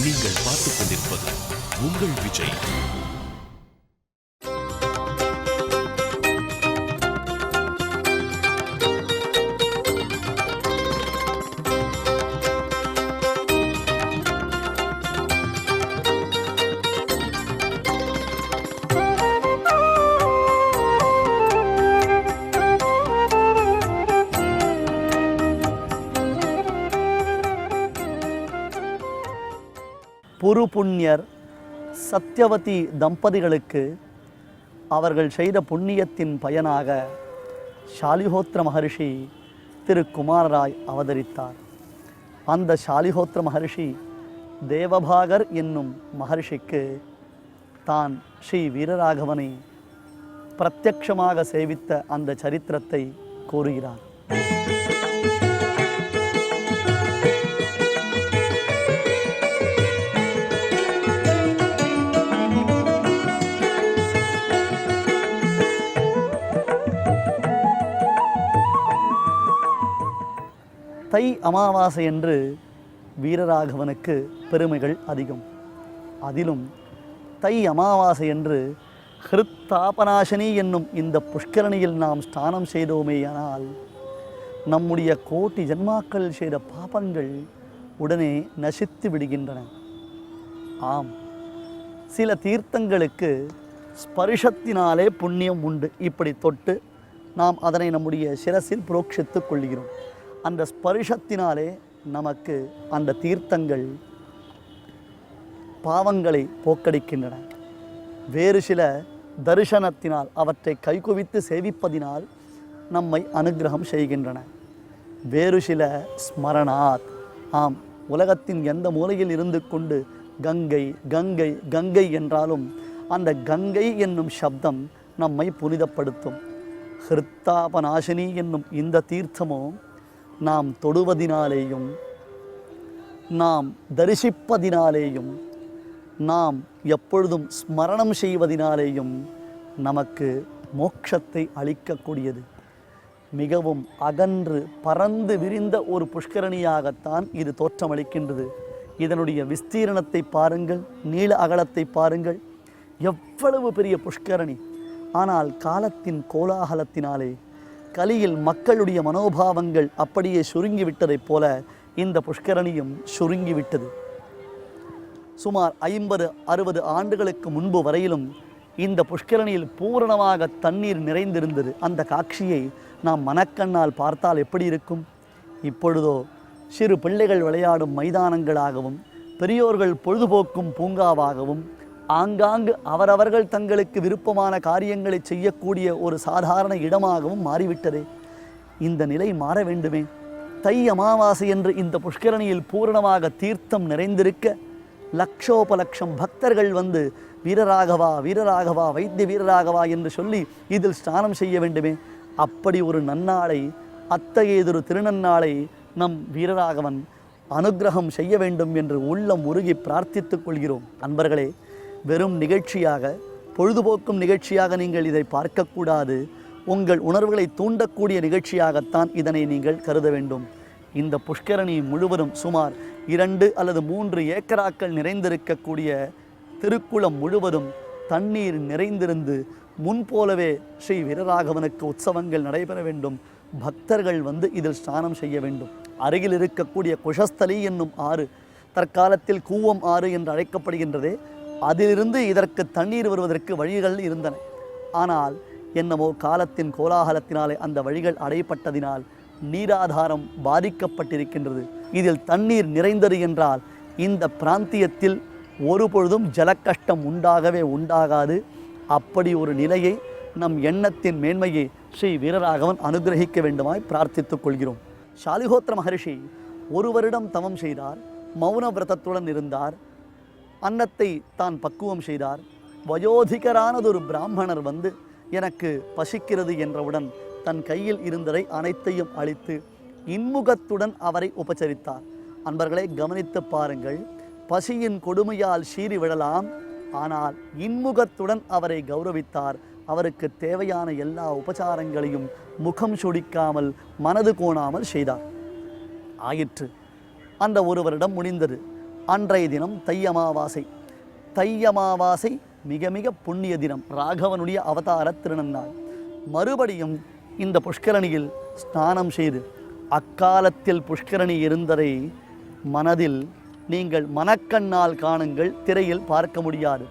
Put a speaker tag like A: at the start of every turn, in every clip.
A: நீங்கள் பார்த்துக் கொண்டிருப்பது உங்கள் விஜய்.
B: புருபுண்ணியர் சத்யவதி தம்பதிகளுக்கு அவர்கள் செய்த புண்ணியத்தின் பயனாக ஷாலிஹோத்திர மகரிஷி திரு குமாரராய் அவதரித்தார். அந்த ஷாலிஹோத்திர மகரிஷி தேவபாகர் என்னும் மகரிஷிக்கு தான் ஸ்ரீ வீரராகவனை பிரத்யக்ஷமாக சேவித்த அந்த சரித்திரத்தை கூறுகிறார். தை அமாவாசை என்று வீரராகவனுக்கு பெருமைகள் அதிகம். அதிலும் தை அமாவாசை என்று ஹிருத்தாபநாசினி என்னும் இந்த புஷ்கரணியில் நாம் ஸ்நானம் செய்தோமேயானால் நம்முடைய கோட்டி ஜன்மாக்கள் செய்த பாபங்கள் உடனே நசித்து விடுகின்றன. ஆம், சில தீர்த்தங்களுக்கு ஸ்பரிஷத்தினாலே புண்ணியம் உண்டு. இப்படி தொட்டு நாம் அதனை நம்முடைய சிரசில் புரோக்ஷித்துக் கொள்கிறோம். அந்த ஸ்பரிஷத்தினாலே நமக்கு அந்த தீர்த்தங்கள் பாவங்களை போக்கடிக்கின்றன. வேறு சில தரிசனத்தினால் அவற்றை கைகுவித்து சேவிப்பதினால் நம்மை அனுகிரகம் செய்கின்றன. வேறு சில ஸ்மரணாத், ஆம், உலகத்தின் எந்த மூலையில் இருந்து கொண்டு கங்கை கங்கை கங்கை என்றாலும் அந்த கங்கை என்னும் சப்தம் நம்மை புனிதப்படுத்தும். ஹிருத்தாபநாசினி என்னும் இந்த தீர்த்தமோ நாம் தொடுவதினாலேயும் நாம் தரிசிப்பதினாலேயும் நாம் எப்பொழுதும் ஸ்மரணம் செய்வதினாலேயும் நமக்கு மோட்சத்தை அளிக்கக்கூடியது. மிகவும் அகன்று பறந்து விரிந்த ஒரு புஷ்கரணியாகத்தான் இது தோற்றமளிக்கின்றது. இதனுடைய விஸ்தீரணத்தை பாருங்கள், நீள அகலத்தை பாருங்கள், எவ்வளவு பெரிய புஷ்கரணி! ஆனால் காலத்தின் கோலாகலத்தினாலே கலியில் மக்களுடைய மனோபாவங்கள் அப்படியே சுருங்கிவிட்டதைப் போல இந்த புஷ்கரணியும் சுருங்கிவிட்டது. சுமார் 50-60 ஆண்டுகளுக்கு முன்பு வரையிலும் இந்த புஷ்கரணியில் பூரணமாக தண்ணீர் நிறைந்திருந்தது. அந்த காட்சியை நாம் மனக்கண்ணால் பார்த்தால் எப்படி இருக்கும்? இப்பொழுதோ சிறு பிள்ளைகள் விளையாடும் மைதானங்களாகவும் பெரியோர்கள் பொழுதுபோக்கும் பூங்காவாகவும் ஆங்காங்கு அவரவர்கள் தங்களுக்கு விருப்பமான காரியங்களை செய்யக்கூடிய ஒரு சாதாரண இடமாகவும் மாறிவிட்டதே. இந்த நிலை மாற வேண்டுமே. தை அமாவாசை என்று இந்த புஷ்கரணியில் பூரணமாக தீர்த்தம் நிறைந்திருக்க லட்சோபலட்சம் பக்தர்கள் வந்து வீரராகவா வீரராகவா வைத்திய வீரராகவா என்று சொல்லி இதில் ஸ்நானம் செய்ய வேண்டுமே. அப்படி ஒரு நன்னாளை, அத்தகையதொரு திருநன்னாளை நம் வீரராகவன் அனுகிரகம் செய்ய வேண்டும் என்று உள்ளம் உருகி பிரார்த்தித்துக் கொள்கிறோம். அன்பர்களே, வெறும் நிகழ்ச்சியாக, பொழுதுபோக்கும் நிகழ்ச்சியாக நீங்கள் இதை பார்க்கக்கூடாது. உங்கள் உணர்வுகளை தூண்டக்கூடிய நிகழ்ச்சியாகத்தான் இதனை நீங்கள் கருத வேண்டும். இந்த புஷ்கரணி முழுவதும் சுமார் 2 அல்லது 3 ஏக்கராக்கள் நிறைந்திருக்கக்கூடிய திருக்குளம் முழுவதும் தண்ணீர் நிறைந்திருந்து முன்போலவே ஸ்ரீ வீரராகவனுக்கு உற்சவங்கள் நடைபெற வேண்டும். பக்தர்கள் வந்து இதில் ஸ்நானம் செய்ய வேண்டும். அருகில் இருக்கக்கூடிய குஷஸ்தலி என்னும் ஆறு, தற்காலத்தில் கூவம் ஆறு என்று அழைக்கப்படுகின்றதே, அதிலிருந்து இதற்கு தண்ணீர் வருவதற்கு வழிகள் இருந்தன. ஆனால் என்னமோ காலத்தின் கோலாகலத்தினாலே அந்த வழிகள் அடைப்பட்டதினால் நீராதாரம் பாதிக்கப்பட்டிருக்கின்றது. இதில் தண்ணீர் நிறைந்தது என்றால் இந்த பிராந்தியத்தில் ஒரு பொழுதும் ஜலக்கஷ்டம் உண்டாகவே உண்டாகாது. அப்படி ஒரு நிலையை, நம் எண்ணத்தின் மேன்மையை ஸ்ரீ வீரராகவன் அனுகிரகிக்க வேண்டுமாய் பிரார்த்தித்துக் கொள்கிறோம். ஷாலிஹோத்திர மகரிஷி 1 வருடம் தவம் செய்தார். மௌன விரதத்துடன் இருந்தார். அன்னத்தை தான் பக்குவம் செய்தார். வயோதிகரானதொரு பிராமணர் வந்து எனக்கு பசிக்கிறது என்றவுடன் தன் கையில் இருந்ததை அனைத்தையும் அளித்து இன்முகத்துடன் அவரை உபசரித்தார். அன்பர்களை கவனித்து பாருங்கள். பசியின் கொடுமையால் சீறி விடலாம், ஆனால் இன்முகத்துடன் அவரை கௌரவித்தார். அவருக்கு தேவையான எல்லா உபசாரங்களையும் முகம் சுடிக்காமல் மனது கோணாமல் செய்தார். ஆயிற்று. அந்த 1 வருடம் முடிந்தது. அன்றைய தினம் தை அமாவாசை. தை அமாவாசை மிக மிக புண்ணிய தினம், ராகவனுடைய அவதார திருநன்னாள். மறுபடியும் இந்த புஷ்கரணியில் ஸ்நானம் செய்து, அக்காலத்தில் புஷ்கரணி இருந்ததை மனதில் நீங்கள் மனக்கண்ணால் காணுங்கள், திரையில் பார்க்க முடியாது.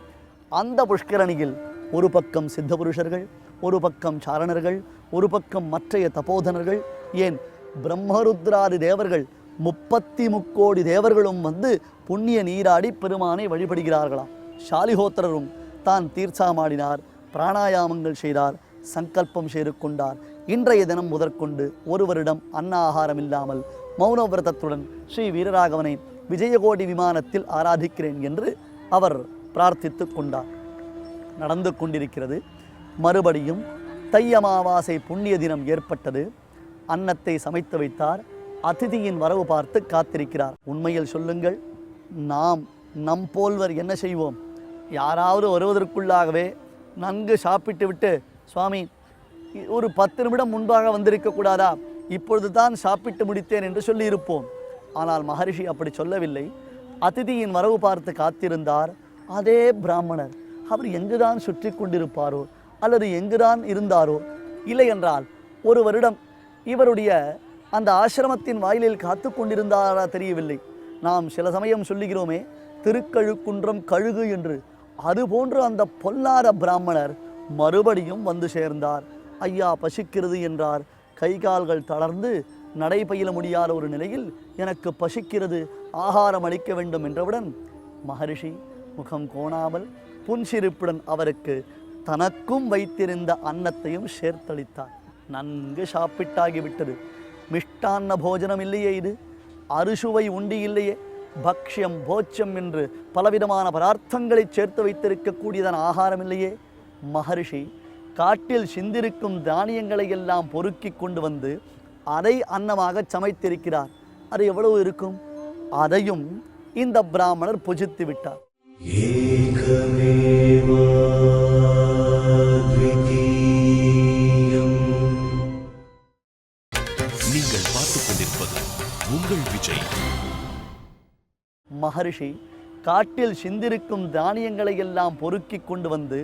B: அந்த புஷ்கரணியில் ஒரு பக்கம் சித்த புருஷர்கள், ஒரு பக்கம் சாரணர்கள், ஒரு பக்கம் மற்றைய தபோதனர்கள், ஏன் பிரம்மருத்ராதி தேவர்கள் 33 தேவர்களும் வந்து புண்ணிய நீராடி பெருமானை வழிபடுகிறார்களாம். ஷாலிஹோத்திரரும் தான் தீர்ச்சாமாடினார், பிராணாயாமங்கள் செய்தார், சங்கல்பம் செய்து கொண்டார். இன்றைய தினம் முதற்கொண்டு ஒரு வருடம் அன்ன ஆகாரம் இல்லாமல் மௌன விரதத்துடன் ஸ்ரீ வீரராகவனை விஜயகோடி விமானத்தில் ஆராதிக்கிறேன் என்று அவர் பிரார்த்தித்து கொண்டார். நடந்து கொண்டிருக்கிறது. மறுபடியும் தை அமாவாசை புண்ணிய தினம் ஏற்பட்டது. அன்னத்தை சமைத்து வைத்தார். அதிதியின் வரவு பார்த்து காத்திருக்கிறார். உண்மையில் சொல்லுங்கள், நம் போல்வர் என்ன செய்வோம்? யாராவது வருவதற்குள்ளாகவே நன்கு சாப்பிட்டு விட்டு, சுவாமி ஒரு 10 நிமிடம் முன்பாக வந்திருக்கக்கூடாதா, இப்பொழுது தான் சாப்பிட்டு முடித்தேன் என்று சொல்லியிருப்போம். ஆனால் மகரிஷி அப்படி சொல்லவில்லை. அதிதியின் வரவு பார்த்து காத்திருந்தார். அதே பிராமணர் அவர் எங்குதான் சுற்றி கொண்டிருப்பாரோ அல்லது எங்குதான் இருந்தாரோ, இல்லை என்றால் ஒரு வருடம் இவருடைய அந்த ஆசிரமத்தின் வாயிலில் காத்து கொண்டிருந்தாரா தெரியவில்லை. நாம் சில சமயம் சொல்லுகிறோமே, திருக்கழுக்குன்றம் கழுகு என்று. அதுபோன்று அந்த பொல்லாத பிராமணர் மறுபடியும் வந்து சேர்ந்தார். ஐயா பசிக்கிறது என்றார். கை கால்கள் தளர்ந்து நடைபயில முடியாத ஒரு நிலையில், எனக்கு பசிக்கிறது, ஆகாரம் அளிக்க வேண்டும் என்றவுடன் மகரிஷி முகம் கோணாமல் புன்சிரிப்புடன் அவருக்கு தனக்கும் வைத்திருந்த அன்னத்தையும் சேர்த்தளித்தார். நன்கு சாப்பிட்டாகிவிட்டது. மிஷ்டான்ன போஜனம் இல்லையே இது, அறுசுவை உண்டி இல்லையே, பக்ஷ்யம் போச்சம் என்று பலவிதமான பதார்த்தங்களை சேர்த்து வைத்திருக்கக்கூடியதான ஆகாரம் இல்லையே. மகரிஷி காட்டில் சிந்திருக்கும் தானியங்களை எல்லாம் பொறுக்கி கொண்டு வந்து அதை அன்னமாக சமைத்திருக்கிறார். அது எவ்வளவு இருக்கும்? அதையும் இந்த பிராமணர் புஜித்து விட்டார்.
A: நீங்கள் பார்த்துக் கொண்டிருப்பது உங்கள் விஜய்.
B: மகரிஷி காட்டில் சிந்திருக்கும் தானியங்களை எல்லாம் பொறுக்கி கொண்டு வந்து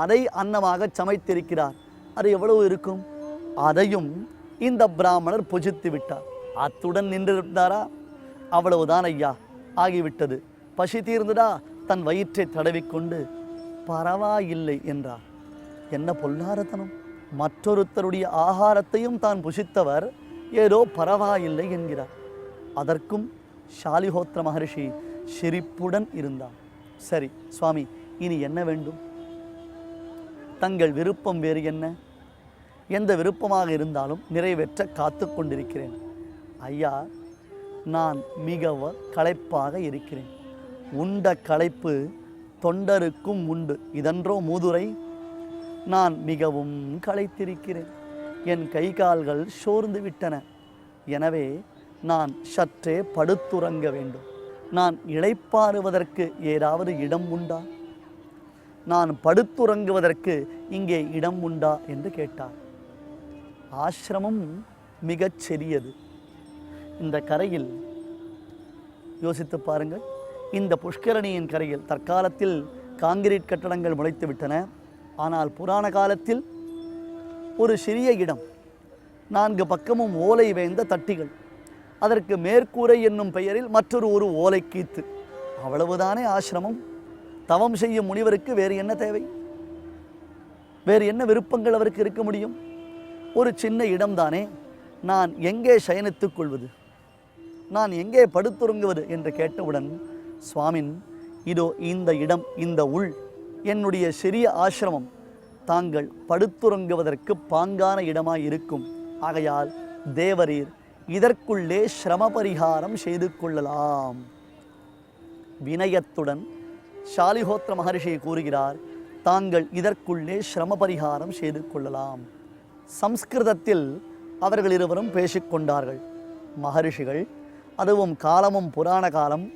B: அதை அன்னமாக சமைத்திருக்கிறார். அது எவ்வளவு இருக்கும்? அதையும் இந்த பிராமணர் புஜித்து விட்டார். அத்துடன் நின்றிருந்தாரா? அவ்வளவுதான் ஐயா, ஆகிவிட்டது. பசி தீர்ந்ததா? தன் வயிற்றை தடவிக்கொண்டு பரவாயில்லை என்றார். என்ன பொல்லாரத்தனம்! மற்றொருத்தருடைய ஆகாரத்தையும் தான் புசித்தவர் ஏதோ பரவாயில்லை என்கிறார். அதற்கும் ஷாலிஹோத்திர மகரிஷி சிரிப்புடன் இருந்தார். சரி சுவாமி, இனி என்ன வேண்டும்? தங்கள் விருப்பம் வேறு என்ன? எந்த விருப்பமாக இருந்தாலும் நிறைவேற்ற காத்து கொண்டிருக்கிறேன். ஐயா, நான் மிக களைப்பாக இருக்கிறேன். உண்ட களைப்பு தொண்டருக்கும் உண்டு, இதன்றோ மூதுரை? நான் மிகவும் களைத்திருக்கிறேன். என் கை கால்கள் சோர்ந்து விட்டன. எனவே நான் சற்றே படுத்துறங்க வேண்டும். நான் இளைப்பாறுவதற்கு ஏதாவது இடம் உண்டா? நான் படுத்துறங்குவதற்கு இங்கே இடம் உண்டா என்று கேட்டார். ஆசிரமம் மிகச் சிறியது. இந்த கரையில் யோசித்து பாருங்கள். இந்த புஷ்கரணியின் கரையில் தற்காலத்தில் காங்கிரீட் கட்டடங்கள் முளைத்து விட்டன. ஆனால் புராண காலத்தில் ஒரு சிறிய இடம், 4 பக்கமும் ஓலை வேய்ந்த தட்டிகள், அதற்கு மேற்கூரை என்னும் பெயரில் மற்றொரு ஓலை கீத்து, அவ்வளவுதானே ஆசிரமம். தவம் செய்யும் முனிவருக்கு வேறு என்ன தேவை? வேறு என்ன விருப்பங்கள் அவருக்கு இருக்க முடியும்? ஒரு சின்ன இடம்தானே. நான் எங்கே சயனித்துக் கொள்வது, நான் எங்கே படுத்துறங்குவது என்று கேட்டவுடன், சுவாமின், இதோ இந்த இடம், இந்த உள் என்னுடைய சிறிய ஆசிரமம், தாங்கள் படுத்துறங்குவதற்கு பாங்கான இடமாய் இருக்கும். ஆகையால் தேவரீர் இதற்குள்ளே சிரம பரிகாரம் செய்து கொள்ளலாம். வினயத்துடன் ஷாலிஹோத்திர மகரிஷி கூறுகிறார், தாங்கள் இதற்குள்ளே சிரம பரிகாரம் செய்து கொள்ளலாம். சம்ஸ்கிருதத்தில் அவர்கள் இருவரும் பேசிக்கொண்டார்கள். மகரிஷிகள், அதுவும் காலமும் புராண காலம்.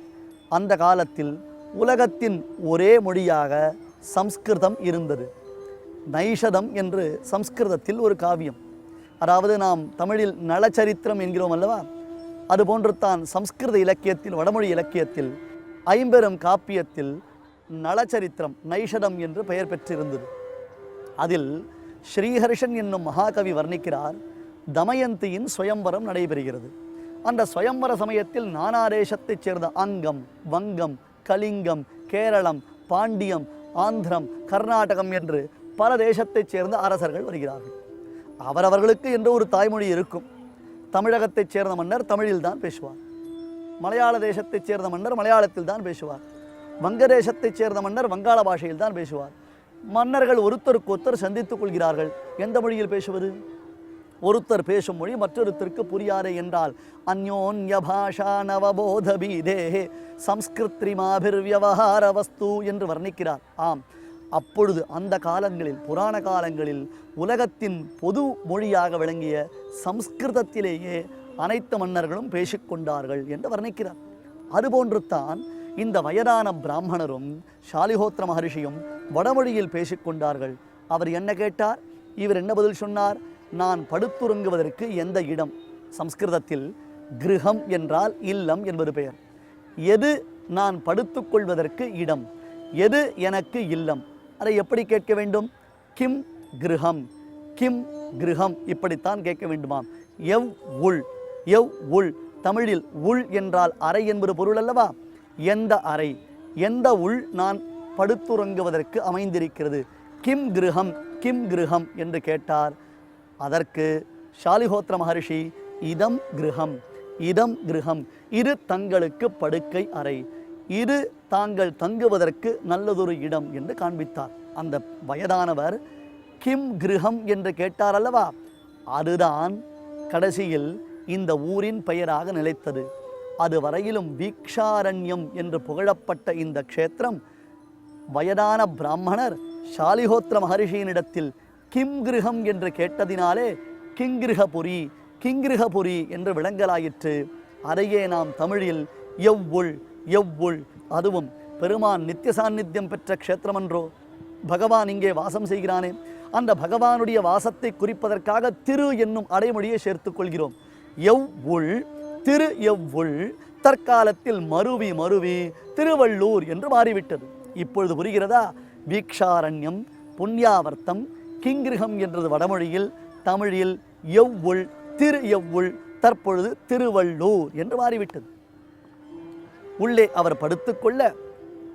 B: அந்த காலத்தில் உலகத்தின் ஒரே மொழியாக சம்ஸ்கிருதம் இருந்தது. நைஷதம் என்று சம்ஸ்கிருதத்தில் ஒரு காவியம், அதாவது நாம் தமிழில் நலச்சரித்திரம் என்கிறோம் அல்லவா, அதுபோன்று தான் சம்ஸ்கிருத இலக்கியத்தில், வடமொழி இலக்கியத்தில் ஐம்பெரும் காப்பியத்தில் நளச்சரித்திரம் நைஷதம் என்று பெயர் பெற்றிருந்தது. அதில் ஸ்ரீஹர்ஷன் என்னும் மகாகவி வர்ணிக்கிறார். தமயந்தியின் சுயம்பரம் நடைபெறுகிறது. அந்த சுயம்பர சமயத்தில் நானா தேசத்தைச் சேர்ந்த அங்கம், வங்கம், கலிங்கம், கேரளம், பாண்டியம், ஆந்திரம், கர்நாடகம் என்று பல தேசத்தைச் சேர்ந்த அரசர்கள் வருகிறார்கள். அவரவர்களுக்கு என்று ஒரு தாய்மொழி இருக்கும். தமிழகத்தைச் சேர்ந்த மன்னர் தமிழில் தான் பேசுவார். மலையாள தேசத்தைச் சேர்ந்த மன்னர் மலையாளத்தில் தான் பேசுவார். வங்கதேசத்தைச் சேர்ந்த மன்னர் வங்காள பாஷையில் தான் பேசுவார். மன்னர்கள் ஒருத்தருக்கு ஒருத்தர் சந்தித்துக் கொள்கிறார்கள். எந்த மொழியில் பேசுவது? ஒருத்தர் பேசும் மொழி மற்றொருத்தருக்கு புரியாதே என்றால் அந்யோன்ய பாஷா நவபோத பீதே சம்ஸ்கிருத்ரிமாபிர் வியவஹார வஸ்து என்று வர்ணிக்கிறார். ஆம், அப்பொழுது அந்த காலங்களில், புராண காலங்களில் உலகத்தின் பொது மொழியாக விளங்கிய சம்ஸ்கிருதத்திலேயே அனைத்து மன்னர்களும் பேசிக்கொண்டார்கள் என்று வர்ணிக்கிறார். அதுபோன்று தான் இந்த வயதான பிராமணரும் ஷாலிஹோத்திர மகரிஷியும் வடமொழியில் பேசிக்கொண்டார்கள். அவர் என்ன கேட்டார்? இவர் என்ன பதில் சொன்னார்? நான் படுத்துறங்குவதற்கு எந்த இடம்? சம்ஸ்கிருதத்தில் கிருஹம் என்றால் இல்லம் என்பது பெயர். எது நான் படுத்துக்கொள்வதற்கு இடம்? எது எனக்கு இல்லம்? அதை எப்படி கேட்க வேண்டும்? கிம் கிருஹம், கிம் கிருஹம், இப்படித்தான் கேட்க வேண்டுமாம். எவ் உள், எவ் உள். தமிழில் உள் என்றால் அறை என்பது பொருள் அல்லவா? எந்த அறை, எந்த உள் நான் படுத்துறங்குவதற்கு அமைந்திருக்கிறது? கிம் கிருஹம், கிம் கிருஹம் என்று கேட்டார். அதற்கு ஷாலிஹோத்திர மகரிஷி இதம் கிருஹம், இதம் கிருஹம், இது தங்களுக்கு படுக்கை அறை, இது தாங்கள் தங்குவதற்கு நல்லதொரு இடம் என்று காண்பித்தார். அந்த வயதானவர் கிம் கிருஹம் என்று கேட்டார் அல்லவா? அதுதான் கடைசியில் இந்த ஊரின் பெயராக நிலைத்தது. அது வரையிலும் வீக்ஷாரண்யம் என்று புகழப்பட்ட இந்த க்ஷேத்திரம் வயதான பிராமணர் ஷாலிஹோத்திர மகரிஷியினிடத்தில் கிம் கிருஹம் என்று கேட்டதினாலே கிங்கிருஹபுரி, கிங்கிருஹபுரி என்று விளங்கலாயிற்று. அதையே நாம் தமிழில் எவ்வுள், எவ்வுள், அதுவும் பெருமான் நித்திய சாநித்தியம் பெற்ற க்ஷேத்திரமன்றோ? பகவான் இங்கே வாசம் செய்கிறானே, அந்த பகவானுடைய வாசத்தை குறிப்பதற்காக திரு என்னும் அடைமொழியை சேர்த்துக் கொள்கிறோம். எவ்வுள், திரு எவ்வுள் தற்காலத்தில் மருவி மருவி திருவள்ளூர் என்று மாறிவிட்டது. இப்பொழுது புரிகிறதா? வீக்ஷாரண்யம், புண்ணியாவர்த்தம், கிங்கிருகம் என்றது வடமொழியில், தமிழில் எவ்வுள், திரு எவ்வுள் தற்பொழுது திருவள்ளூர் என்று மாறிவிட்டது. உள்ளே அவர் படுத்துக்கொள்ள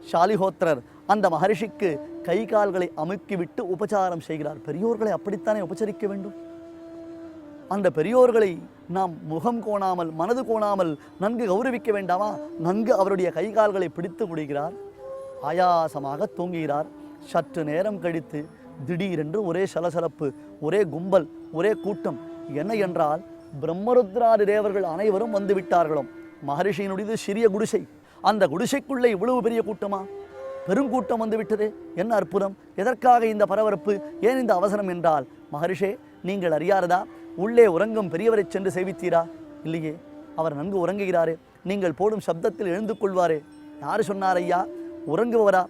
B: ஷாலிஹோத்திரர் அந்த மகரிஷிக்கு கை கால்களை அமுக்கிவிட்டு உபச்சாரம் செய்கிறார். பெரியோர்களை அப்படித்தானே உபச்சரிக்க வேண்டும். அந்த பெரியோர்களை நாம் முகம் கோணாமல், மனது கோணாமல் நன்கு கௌரவிக்க வேண்டாமா? நன்கு அவருடைய கை கால்களை பிடித்து முடிகிறார். ஆயாசமாக தூங்குகிறார். சற்று நேரம் கழித்து திடீரென்று ஒரே சலசலப்பு, ஒரே கும்பல், ஒரே கூட்டம். என்ன என்றால் பிரம்மருத்ராதி தேவர்கள் அனைவரும் வந்து விட்டார்களாம். மகரிஷியினுடையது சிறிய குடிசை. அந்த குடிசைக்குள்ளே இவ்வளவு பெரிய கூட்டமா? பெருங்கூட்டம் வந்து விட்டதே, என்ன அற்புதம்! எதற்காக இந்த பரபரப்பு, ஏன் இந்த அவசரம் என்றால், மகரிஷே நீங்கள் அறியாரதா, உள்ளே உறங்கும் பெரியவரை சென்று சேவித்தீரா? இல்லையே, அவர் நன்கு உறங்குகிறாரே, நீங்கள் போடும் சப்தத்தில் எழுந்து கொள்வாரே. யாரு சொன்னார் ஐயா? உறங்குபவரா?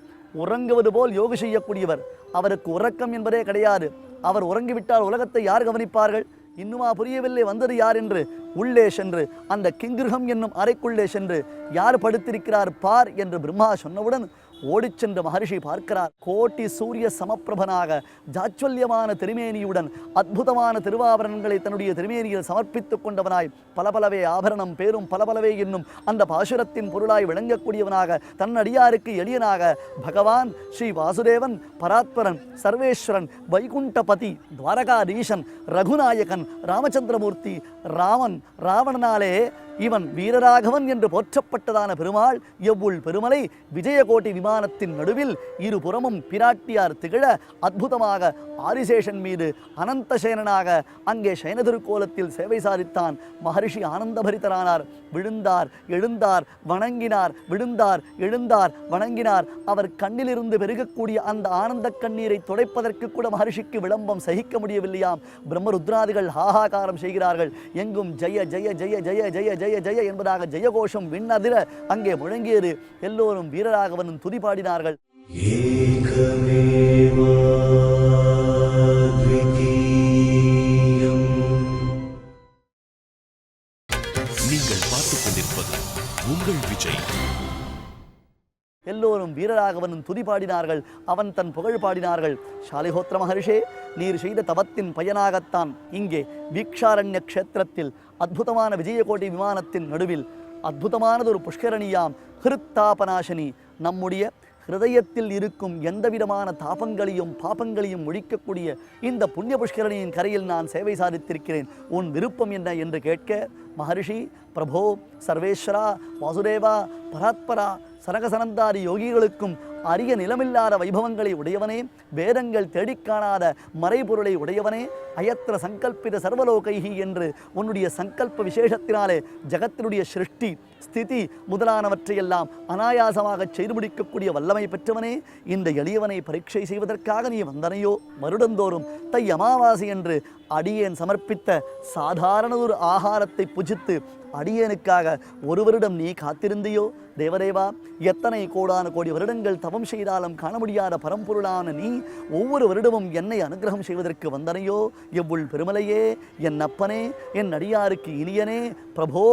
B: உறங்குவது போல் யோகு செய்யக்கூடியவர். அவருக்கு உறக்கம் என்பதே கிடையாது. அவர் உறங்கிவிட்டால் உலகத்தை யார் கவனிப்பார்கள்? இன்னுமா புரியவில்லை வந்தது யார் என்று உள்ளே சென்று அந்த கிங்கிருகம் என்னும் அறைக்குள்ளே சென்று யார் படுத்திருக்கிறார் பார் என்று பிரம்மா சொன்னவுடன் ஓடிச் சென்று மகரிஷி பார்க்கிறார். கோட்டி சூரிய சமப்பிரபனாக ஜாச்சல்யமான திருமேனியுடன் அற்புதமான திருவாபரணங்களை தன்னுடைய திருமேனியில் சமர்ப்பித்துக் கொண்டவனாய், பலபலவே ஆபரணம் பேரும் பலபலவே என்னும் அந்த பாசுரத்தின் பொருளாய் விளங்கக்கூடியவனாக, தன்னடியாருக்கு எளியனாக பகவான் ஸ்ரீ வாசுதேவன், பராத்பரன், சர்வேஸ்வரன், வைகுண்டபதி, துவாரகாதீசன், ரகுநாயகன், ராமச்சந்திரமூர்த்தி, ராமன், ராவணனாலே இவன் வீரராகவன் என்று போற்றப்பட்டதான பெருமாள் எவ்வுள் பெருமலை விஜயகோட்டி விமானத்தின் நடுவில் இருபுறமும் பிராட்டியார் திகழ அற்புதமாக ஆதிசேஷன் மீது அனந்தசேனனாக அங்கே சயன திருக்கோலத்தில் சேவை சாதித்தான். மகரிஷி ஆனந்தபரிதரானார். விழுந்தார், எழுந்தார், வணங்கினார், விழுந்தார், எழுந்தார், வணங்கினார். அவர் கண்ணிலிருந்து பெருகக்கூடிய அந்த ஆனந்த கண்ணீரை துடைப்பதற்கு கூட மகரிஷிக்கு விளம்பம் சகிக்க முடியவில்லையாம். பிரம்மருத்ராதிகள் ஹாஹாகாரம் செய்கிறார்கள். எங்கும் ஜெய ஜெய ஜெய ஜெய ஜெய ஜெய ஜெய என்பதாக ஜெயகோஷம் விண்ணதிர அங்கே முழங்கியது. எல்லோரும் வீரராகவனும் துதி பாடினார்கள்.
A: நீங்கள் பார்த்துக் கொண்டிருப்பது உங்கள் விஜய்.
B: எல்லோரும் வீரராகவனும் துதி பாடினார்கள், அவன் தன் புகழ் பாடினார்கள். ஷாலிஹோத்திர மகர்ஷே, நீர் செய்த தவத்தின் பயனாகத்தான் இங்கே வீக்ஷாரண்ய க்ஷேத்திரத்தில் அற்புதமான விஜயகோட்டை விமானத்தின் நடுவில் அற்புதமானதொரு புஷ்கரணியாம் ஹிருத்தாபநாசினி, நம்முடைய ஹிருதயத்தில் இருக்கும் எந்தவிதமான தாபங்களையும் பாபங்களையும் ஒழிக்கக்கூடிய இந்த புண்ணிய புஷ்கரணியின் கரையில் நான் சேவை சாதித்திருக்கிறேன். உன் விருப்பம் என்ன என்று கேட்க, மகர்ஷி, பிரபோ, சர்வேஸ்வரா, வாசுதேவா, பராத்பரா, சனகசனந்தாரி யோகிகளுக்கும் அரிய நிலமில்லாத வைபவங்களை உடையவனே, வேதங்கள் தேடிக்காணாத மறைபொருளை உடையவனே, அயத்திர சங்கல்பித சர்வலோகைஹி என்று உன்னுடைய சங்கல்ப விசேஷத்தினாலே ஜகத்தினுடைய சிருஷ்டி ஸ்திதி முதலானவற்றையெல்லாம் அனாயாசமாக செய்து முடிக்கக்கூடிய வல்லமை பெற்றவனே, இந்த எளியவனை பரீட்சை செய்வதற்காக நீ வந்தனையோ? வருடந்தோறும் தை அமாவாசை என்று அடியேன் சமர்ப்பித்த சாதாரண ஒரு ஆகாரத்தை புஜித்து அடியேனுக்காக ஒரு வருடம் நீ காத்திருந்தியோ? தேவதேவா, எத்தனை கோடான கோடி வருடங்கள் தவம் செய்தாலும் காண முடியாத பரம்பொருளான நீ ஒவ்வொரு வருடமும் என்னை அனுகிரகம் செய்வதற்கு வந்தனையோ? எவ்வுள் பெருமலையே, என் அப்பனே, என் அடியாருக்கு இனியனே, பிரபோ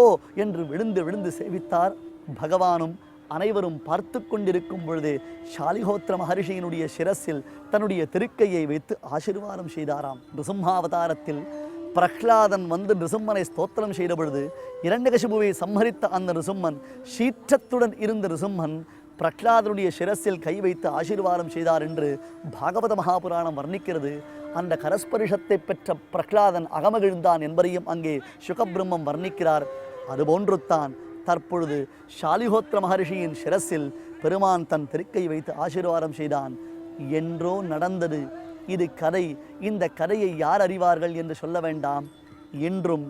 B: என்று விழுந்து விழுந்து சேவித்தார். பகவானும் அனைவரும் பார்த்து கொண்டிருக்கும் பொழுது ஷாலிஹோத்திர மகர்ஷியினுடைய சிரசில் தன்னுடைய திருக்கையை வைத்து ஆசீர்வாதம் செய்தாராம். நிருசிம்மாவதாரத்தில் பிரஹ்லாதன் வந்து நிருசிம்மனை ஸ்தோத்திரம் செய்த பொழுது இரண்யகசிபுவை சம்ஹரித்த அந்த நிருசிம்மன், சீற்றத்துடன் இருந்த நிருசிம்மன் பிரஹ்லாதனுடைய சிரசில் கை வைத்து ஆசீர்வாதம் செய்தார் என்று பாகவத மகாபுராணம் வர்ணிக்கிறது. அந்த கரஸ்பரிஷத்தை பெற்ற பிரஹ்லாதன் அகமகிழ்ந்தான் என்பதையும் அங்கே சுகபிரம்மம் வர்ணிக்கிறார். அதுபோன்று தான் தற்பொழுது ஷாலிஹோத்திர மகர்ஷியின் சிரசில் பெருமான் தன் திருக்கை வைத்து ஆசீர்வாதம் செய்தான். என்றோ நடந்தது இது கதை. இந்த கதையை யார் அறிவார்கள் என்று சொல்ல வேண்டாம். இன்றும்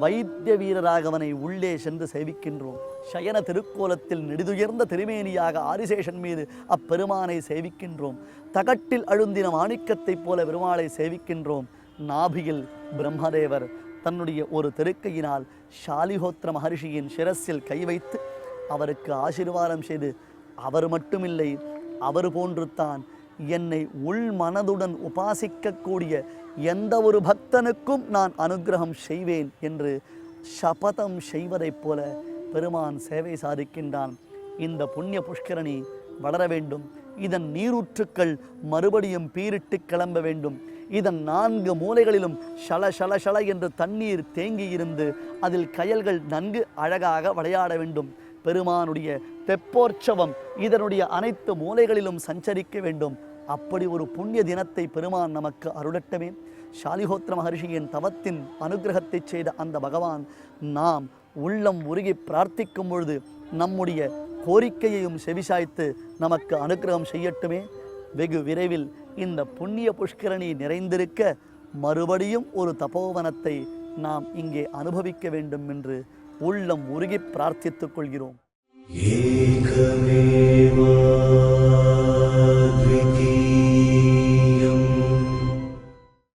B: வைத்திய வீரராகவனை உள்ளே சென்று சேவிக்கின்றோம். சயன திருக்கோலத்தில் நெடுதுயர்ந்த திருமேனியாக ஆதிசேஷன் மீது அப்பெருமானை சேவிக்கின்றோம். தகட்டில் அழுந்தின மாணிக்கத்தைப் போல பெருமாளை சேவிக்கின்றோம். நாபியில் பிரம்மதேவர் தன்னுடைய ஒரு திருக்கையினால் ஷாலிஹோத்திர மகர்ஷியின் சிரசில் கை வைத்து அவருக்கு ஆசீர்வாதம் செய்து, அவர் மட்டுமில்லை, அவர் போன்று தான் என்னை உள் மனதுடன் உபாசிக்கக்கூடிய எந்த ஒரு பக்தனுக்கும் நான் அனுகிரகம் செய்வேன் என்று சபதம் செய்வதைப் போல பெருமான் சேவை சாதிக்கின்றான். இந்த புண்ணிய புஷ்கரணி வளர வேண்டும். இதன் நீரூற்றுக்கள் மறுபடியும் பீரிட்டு கிளம்ப வேண்டும். இதன் 4 மூலைகளிலும் ஷல ஷல ஷல என்று தண்ணீர் தேங்கி இருந்து அதில் கயல்கள் நன்கு அழகாக விளையாட வேண்டும். பெருமானுடைய தெப்போற்சவம் இதனுடைய அனைத்து மூலைகளிலும் சஞ்சரிக்க வேண்டும். அப்படி ஒரு புண்ணிய தினத்தை பெருமான் நமக்கு அருளட்டமே. ஷாலிஹோத்திர மகர்ஷியின் தவத்தின் அனுகிரகத்தை செய்த அந்த பகவான் நாம் உள்ளம் உருகி பிரார்த்திக்கும் பொழுது நம்முடைய கோரிக்கையையும் செவிசாய்த்து நமக்கு அனுகிரகம் செய்யட்டுமே. வெகு விரைவில் இந்த புண்ணிய புஷ்கரணி நிறைந்திருக்க மறுபடியும் ஒரு தபோவனத்தை நாம் இங்கே அனுபவிக்க வேண்டும் என்று உள்ளம் உருகி பிரார்த்தித்துக் கொள்கிறோம்.